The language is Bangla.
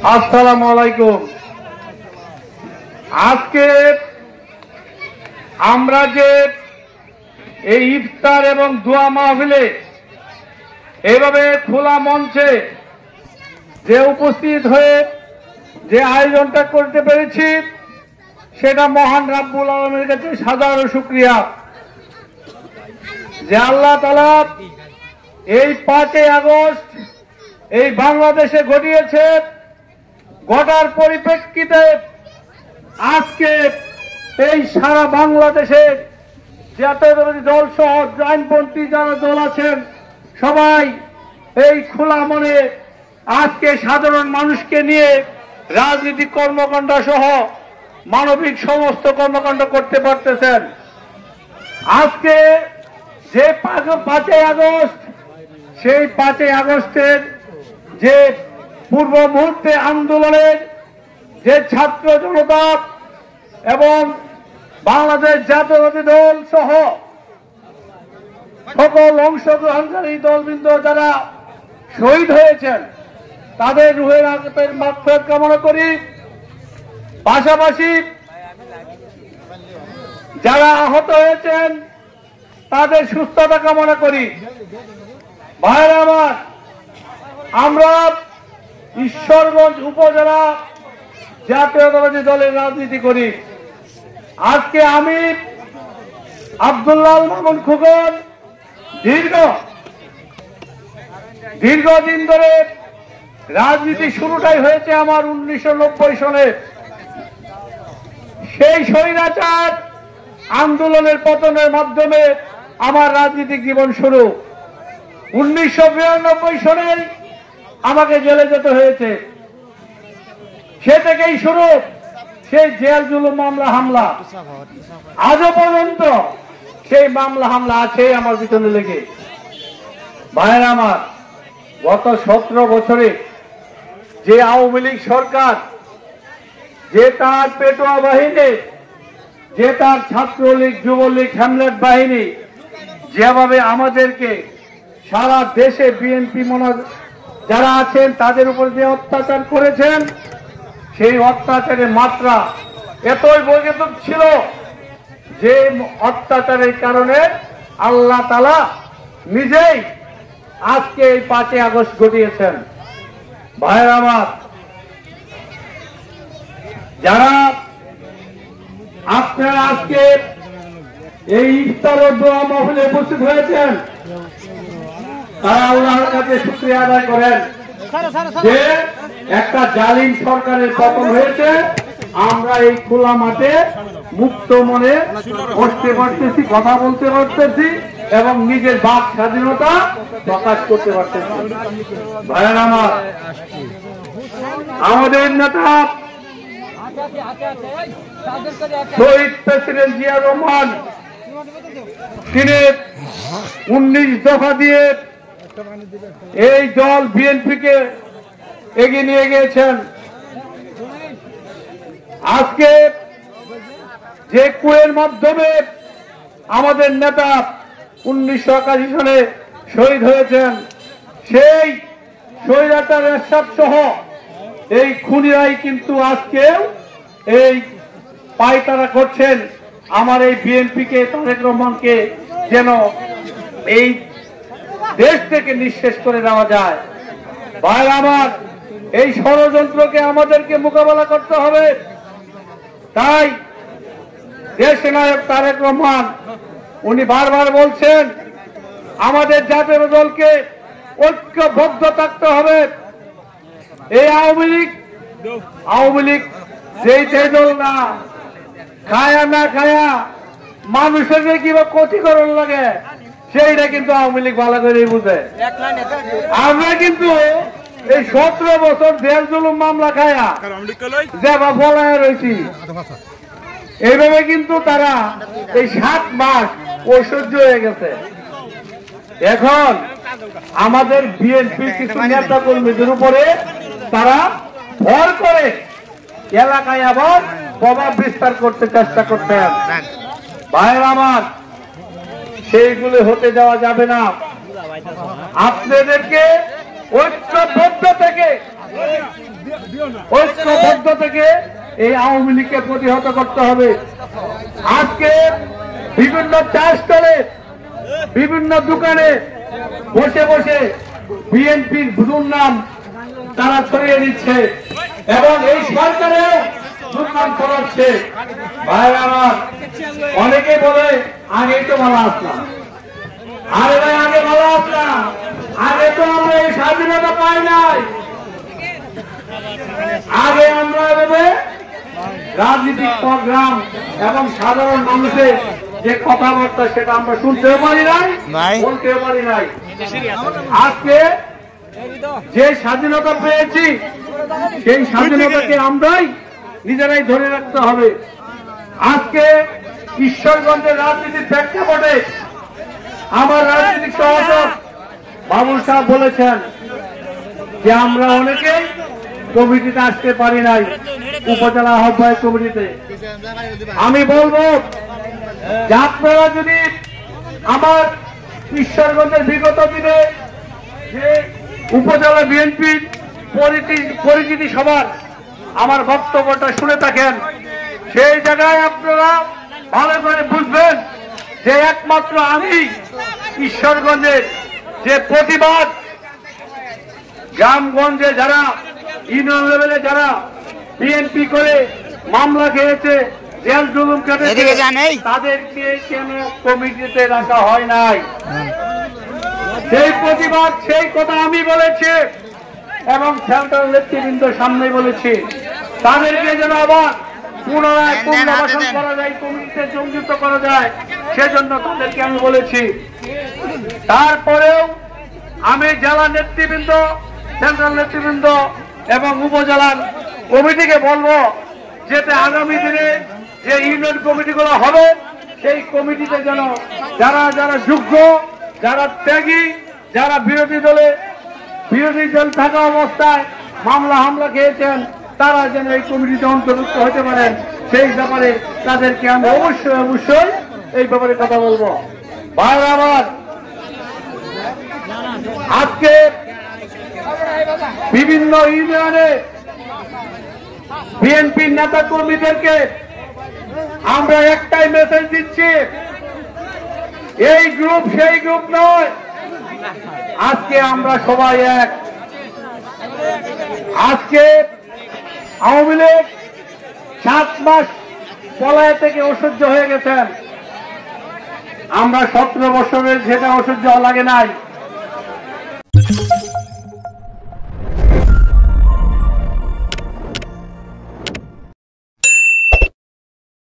আসসালামু আলাইকুম। আজকে আমরা যে এই ইফতার এবং দোয়া মাহফিলে এইভাবে খোলা মঞ্চে যে উপস্থিত হয়ে যে আয়োজনটা করতে পেরেছি সেটা মহান রাব্বুল আলামিনের কাছে হাজারো শুকরিয়া যে আল্লাহ তাআলা এই 5 আগস্ট এই বাংলাদেশে ঘটিয়েছে। ঘটার পরিপ্রেক্ষিতে আজকে এই সারা বাংলাদেশে জাতীয়তাবাদী দল সহ আইনপন্থী যারা দল আছেন সবাই এই খোলা মনে আজকে সাধারণ মানুষকে নিয়ে রাজনৈতিক কর্মকাণ্ড সহ মানবিক সমস্ত কর্মকাণ্ড করতে পারতেছেন। আজকে যে 5 আগস্ট সেই 5 আগস্টের যে পূর্ব মুহূর্তে আন্দোলনের যে ছাত্র জনতা এবং বাংলাদেশ জাতীয়তাবাদী দল সহ সকল অংশগ্রহণকারী দলবৃন্দ যারা শহীদ হয়েছেন তাদের রুহের মাগফিরাত কামনা করি। পাশাপাশি যারা আহত হয়েছেন তাদের সুস্থতা কামনা করি। ভাইরা আমার, আমরা ঈশ্বরগঞ্জ উপজেলা জাতীয়তাবাদী দলের রাজনীতি করি। আজকে আমি আব্দুল্লাহ মামুন খোকন দীর্ঘদিন ধরে রাজনীতি শুরুটাই হয়েছে আমার 1990 সনে। সেই স্বৈরাচার আন্দোলনের পতনের মাধ্যমে আমার রাজনৈতিক জীবন শুরু। 1992 সনে আমাকে জেলে যেতে হয়েছে। সে থেকেই শুরু সেই জেল জুলুম মামলা হামলা, আজও পর্যন্ত সেই মামলা হামলা আছে আমার পিছনে লেগে। ভাইয়েরা আমার, গত 17 বছরে যে আওয়ামী লীগ সরকার, যে তার পেটোয়া বাহিনী, যে তার ছাত্রলীগ, যুবলীগ, হ্যামলেট বাহিনী যেভাবে আমাদেরকে সারা দেশে বিএনপি যারা আছেন তাদের উপর যে অত্যাচার করেছেন, সেই অত্যাচারের মাত্রা এতই বৈজ্ঞানিক ছিল যে অত্যাচারের কারণে আল্লাহ তাআলা নিজেই আজকে এই 5 আগস্ট ঘটিয়েছেন। ভাইয়েরা আমার, যারা আপনারা আজকে এই ইফতার ও দোয়া মাহফিলে উপস্থিত হয়েছেন তারা আল্লাহর কাছে শুকরিয়া আদায় করেন যে একটা জালিম সরকারের পতন হয়েছে। আমরা এই খোলা মাঠে মুক্ত মনে বসতে পারতেছি, কথা বলতে পারতেছি এবং নিজের বাক স্বাধীনতা প্রকাশ করতে পারতেছি। ভাইয়েরা আমার, আমাদের নেতা শহীদ প্রেসিডেন্ট জিয়া রহমান তিনি 19 দফা দিয়ে এই দল বিএনপিকে এগিয়ে নিয়ে গিয়েছেন। আজকে যে কুয়ের মাধ্যমে আমাদের নেতা 1981 সনে শহীদ হয়েছেন, সেই স্বৈরাচার এরশাদ সহ এই খুনিরাই কিন্তু আজকেও এই পায়তারা করছেন আমার এই বিএনপিকে, তারেক রহমানকে যেন এই দেশ থেকে নিঃশেষ করে দেওয়া যায়। ভাইরা আমার, এই ষড়যন্ত্রকে আমাদেরকে মোকাবেলা করতে হবে। তাই দেশ নায়ক তারেক রহমান উনি বারবার বলছেন আমাদের জাতীয় দলকে ঐক্যবদ্ধ থাকতে হবে। এই আওয়ামী লীগ যেই দল না খায়া না খায়া মানুষের যে কিবা ক্ষতিকরণ লাগে সেইটা কিন্তু আওয়ামী লীগ ভালো করে বুঝে। আমরা কিন্তু এই 17 বছর জেল জুলুম মামলা খায়া যেবা বলায় রয়েছি, এইভাবে কিন্তু তারা এই 7 মাস ঐশ্বর্য হয়ে গেছে। এখন আমাদের বিএনপি কিছু নেতা কর্মীদের উপরে তারা ভর করে এলাকায় আবার প্রভাব বিস্তার করতে চেষ্টা করতেন। ভাইয়েরা আমার, সেইগুলো হতে দেওয়া যাবে না। আপনাদেরকে ঐক্যবদ্ধ থেকে এই আওয়ামী লীগকে প্রতিহত করতে হবে। আজকে বিভিন্ন চা স্টলে, বিভিন্ন দোকানে বসে বসে বিএনপির দুর্নাম তারা ছড়িয়ে দিচ্ছে এবং এই সরকারেও দুর্নাম ছড়াচ্ছে। ভাই আমার অনেকে বলে আগে তো ভালো আসলাম, আরে ভাই আগে ভালো আসলাম, আগে তো আমরা এই স্বাধীনতা পাই নাই, আগে আমরা এভাবে রাজনৈতিক প্রোগ্রাম এবং সাধারণ মানুষের যে কথাবার্তা সেটা আমরা শুনতেও পারি নাই, বলতেও পারি নাই। আজকে যে স্বাধীনতা পেয়েছি সেই স্বাধীনতাকে আমরাই নিজেরাই ধরে রাখতে হবে। আজকে ঈশ্বরগঞ্জের রাজনীতির প্রেক্ষাপটে আমার রাজনৈতিক সহযোগ বাবুল সাহেব বলেছেন যে আমরা অনেকেই কমিটিতে আসতে পারি নাই, উপজেলা আহ্বায়ক কমিটিতে। আমি বলবো যে আপনারা যদি আমার ঈশ্বরগঞ্জের বিগত দিনে যে উপজেলা বিএনপির পরিচিতি সভার আমার বক্তব্যটা শুনে থাকেন, সেই জায়গায় আপনারা ভালো করে বুঝবেন যে একমাত্র আমি ঈশ্বরগঞ্জের যে প্রতিবাদ, গ্রামগঞ্জে যারা ইউনিয়ন লেভেলে যারা বিএনপি করে মামলা খেয়েছে, জেল জুলুম কেটেছে, তাদেরকে কেন কমিটিতে রাখা হয় নাই? সেই প্রতিবাদ, সেই কথা আমি বলেছি এবং সেন্ট্রাল নেতৃবৃন্দের সামনে বলেছি। তাদেরকে যেন আবার পুনরায় পুনর্বাসন করা যায়, কমিটিতে সংযুক্ত করা যায়, সেজন্য তাদেরকে আমি বলেছি। তারপরেও আমি জেলা নেতৃবৃন্দ, সেন্ট্রাল নেতৃবৃন্দ এবং উপজেলার কমিটিকে বলবো যাতে আগামী দিনে যে ইউনিয়ন কমিটিগুলো হবে সেই কমিটিতে যেন যারা যারা যোগ্য, যারা ত্যাগী, যারা বিরোধী দল থাকা অবস্থায় মামলা হামলা খেয়েছেন, তারা যেন এই কমিটিতে অন্তর্ভুক্ত হতে পারেন, সেই ব্যাপারে তাদেরকে আমি অবশ্যই এই ব্যাপারে কথা বলবো। ভাই আমার, আজকে বিভিন্ন ইউনিয়নে বিএনপির নেতা কর্মীদেরকে আমরা একটাই মেসেজ দিচ্ছি, এই গ্রুপ সেই গ্রুপ নয়, আজকে আমরা সবাই এক। আজকে আওয়ামী লীগ 7 মাস পলায় থেকে অসহ্য হয়ে গেছেন, আমরা 17 বছরের যেটা অসহ্য লাগে নাই।